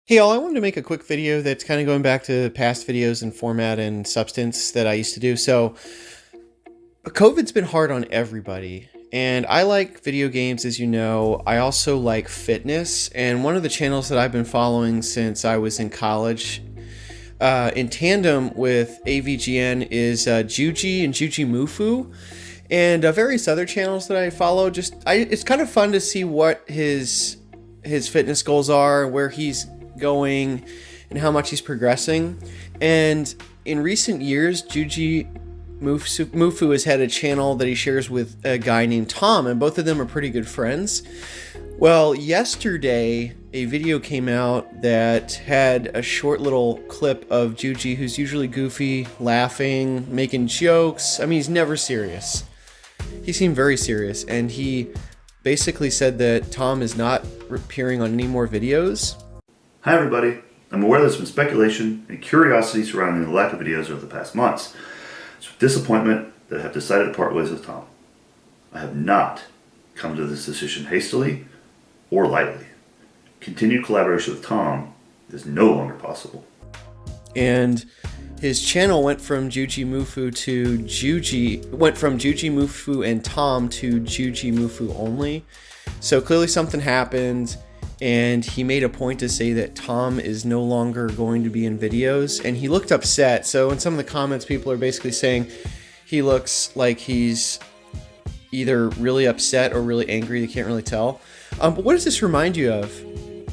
Hey all, I wanted to make a quick video that's kind of going back to past videos and format and substance that I used to do. So COVID's been hard on everybody, and I like video games, as you know. I also like fitness, and one of the channels that I've been following since I was in college, in tandem with AVGN, is Juji and JujiMufu, and various other channels that I follow. It's kind of fun to see what his fitness goals are, where he's going and how much he's progressing. And in recent years, JujiMufu has had a channel that he shares with a guy named Tom, and both of them are pretty good friends. Well, yesterday a video came out that had a short little clip of Juji, who's usually goofy, laughing, making jokes. I mean, he's never serious. He seemed very serious, and he basically said that Tom is not appearing on any more videos. Hi everybody, I'm aware there's been speculation and curiosity surrounding the lack of videos over the past months. It's with disappointment that I have decided to part ways with Tom. I have not come to this decision hastily or lightly. Continued collaboration with Tom is no longer possible. And his channel went from JujiMufu and Tom to JujiMufu only. So clearly something happened, and he made a point to say that Tom is no longer going to be in videos, and he looked upset. So in some of the comments, people are basically saying he looks like he's either really upset or really angry. They can't really tell. But what does this remind you of?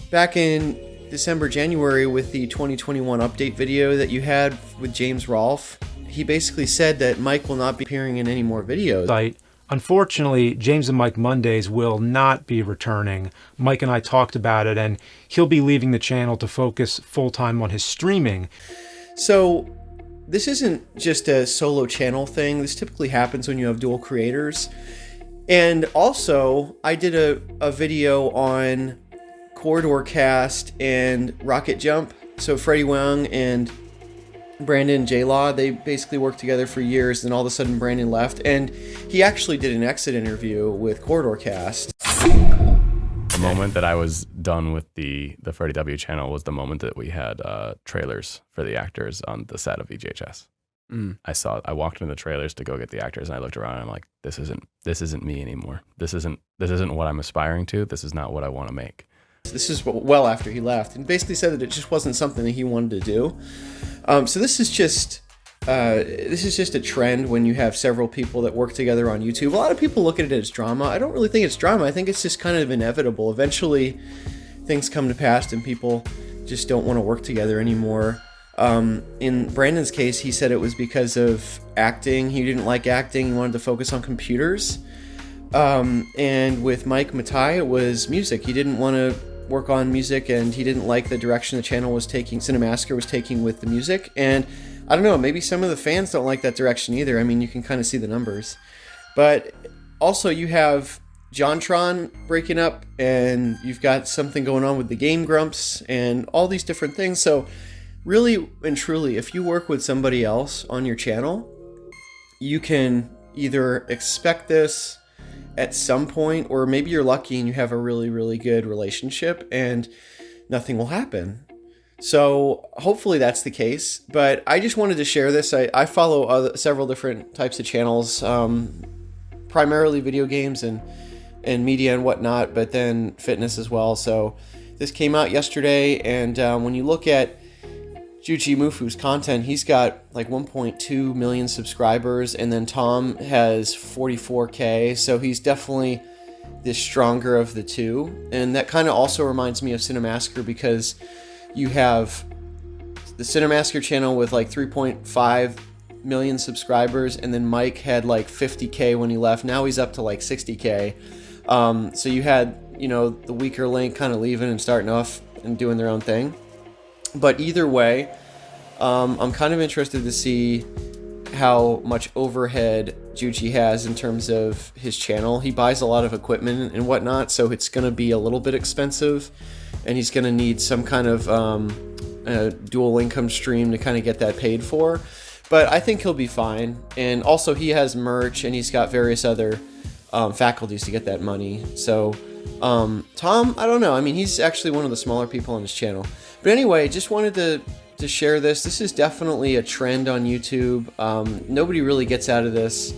Back in December, January, with the 2021 update video that you had with James Rolfe, he basically said that Mike will not be appearing in any more videos. Unfortunately, James and Mike Mondays will not be returning. Mike and I talked about it, and he'll be leaving the channel to focus full-time on his streaming. So this isn't just a solo channel thing. This typically happens when you have dual creators. And also, I did a video on Corridor Cast and Rocket Jump. So Freddie Wong and Brandon J-Law, they basically worked together for years, and all of a sudden Brandon left, and he actually did an exit interview with Corridor Cast. The moment that I was done with the Freddie W channel was the moment that we had trailers for the actors on the set of VHS. I walked into the trailers to go get the actors, and I looked around and I'm like, this isn't me anymore. This isn't what I'm aspiring to. This is not what I want to make. This is well after he left, and basically said that it just wasn't something that he wanted to do. So this is just a trend when you have several people that work together on YouTube. A lot of people look at it as drama. I don't really think it's drama. I think it's just kind of inevitable. Eventually, things come to pass, and people just don't want to work together anymore. In Brandon's case, he said it was because of acting. He didn't like acting. He wanted to focus on computers. And with Mike Matai, it was music. He didn't want to work on music, and he didn't like the direction the channel was taking, cinemassacre was taking with the music. And I don't know, maybe some of the fans don't like that direction either. I mean, you can kind of see the numbers. But also you have JonTron breaking up, and you've got something going on with the Game Grumps and all these different things. So really and truly, if you work with somebody else on your channel, you can either expect this at some point, or maybe you're lucky and you have a really, really good relationship and nothing will happen. So hopefully that's the case, but I just wanted to share this. I follow several different types of channels, primarily video games and media and whatnot, but then fitness as well. So this came out yesterday, and when you look at JujiMufu's content, he's got like 1.2 million subscribers, and then Tom has 44K, so he's definitely the stronger of the two. And that kind of also reminds me of Cinemassacre, because you have the Cinemassacre channel with like 3.5 million subscribers, and then Mike had like 50K when he left. Now he's up to like 60K. So you had, the weaker link kind of leaving and starting off and doing their own thing. But either way, I'm kind of interested to see how much overhead Juji has in terms of his channel. He buys a lot of equipment and whatnot, so it's going to be a little bit expensive, and he's going to need some kind of dual income stream to kind of get that paid for. But I think he'll be fine. And also he has merch, and he's got various other faculties to get that money. So Tom, I don't know. I mean, he's actually one of the smaller people on his channel. But anyway, just wanted to share this. This is definitely a trend on YouTube. Nobody really gets out of this.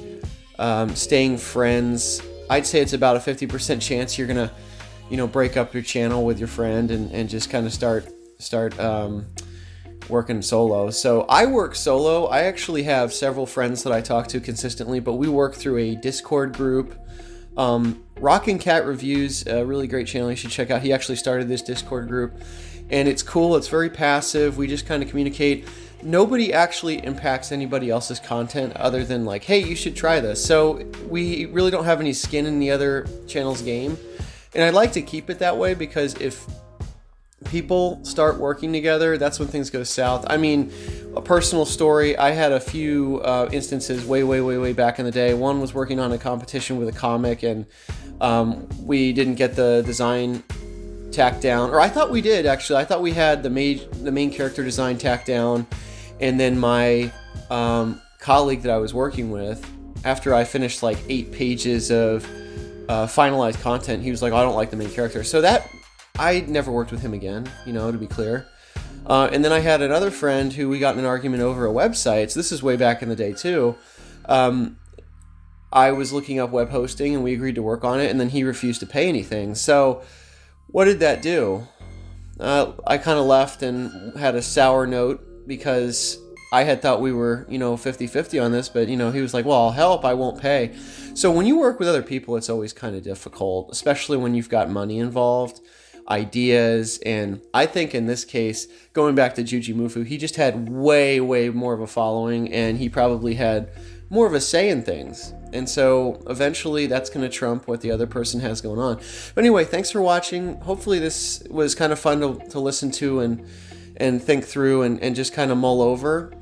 Staying friends. I'd say it's about a 50% chance you're gonna, break up your channel with your friend and just kind of start working solo. So I work solo. I actually have several friends that I talk to consistently, but we work through a Discord group. Rockin' Cat Reviews, a really great channel you should check out. He actually started this Discord group, and it's cool. It's very passive. We just kind of communicate. Nobody actually impacts anybody else's content other than like, hey, you should try this. So we really don't have any skin in the other channel's game. And I'd like to keep it that way, because if people start working together, that's when things go south. I mean, a personal story, I had a few instances way back in the day. One was working on a competition with a comic, and we didn't get the design tacked down, or I thought we did actually. I thought we had the main character design tacked down, and then my colleague that I was working with, after I finished like 8 pages of finalized content, he was like, oh, I don't like the main character. So that, I never worked with him again, to be clear. And then I had another friend who we got in an argument over a website. So this is way back in the day too. I was looking up web hosting, and we agreed to work on it, and then he refused to pay anything. So what did that do? I kind of left and had a sour note, because I had thought we were, 50-50 on this, but, he was like, well, I'll help, I won't pay. So when you work with other people, it's always kind of difficult, especially when you've got money involved, ideas, and I think in this case, going back to JujiMufu, he just had way more of a following, and he probably had more of a say in things. And so eventually that's going to trump what the other person has going on. But anyway, thanks for watching. Hopefully this was kind of fun to listen to and think through and just kind of mull over,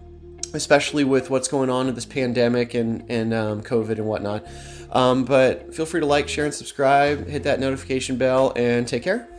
especially with what's going on with this pandemic and COVID and whatnot. But feel free to like, share, and subscribe. Hit that notification bell, and take care.